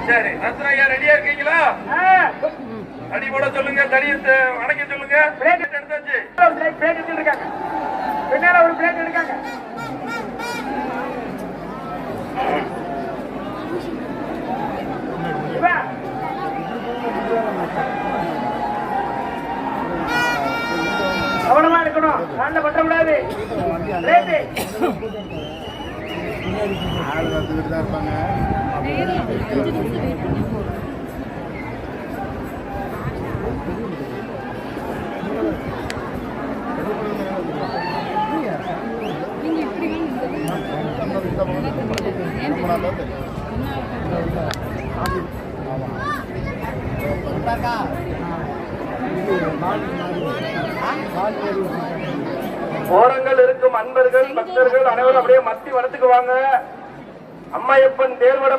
சரி, ரத்னையா ரெடியா இருக்கீங்களா? அடி போட சொல்லுங்க, தடியை அணைக்க சொல்லுங்க. பிளேட் எடுத்தாச்சு. பிளேட் எடுத்துருக்காங்க, பின்னால ஒரு பிளேட் எடுக்காங்க. கவனமா இருக்கணும், காண்ட பற்ற கூடாது. ஓரங்கள் இருக்கும் அன்பர்கள் பக்தர்கள் அனைவரும் அப்படியே மத்தி வளர்த்துக்குவாங்க. அம்மையப்பன் தேர்வடம்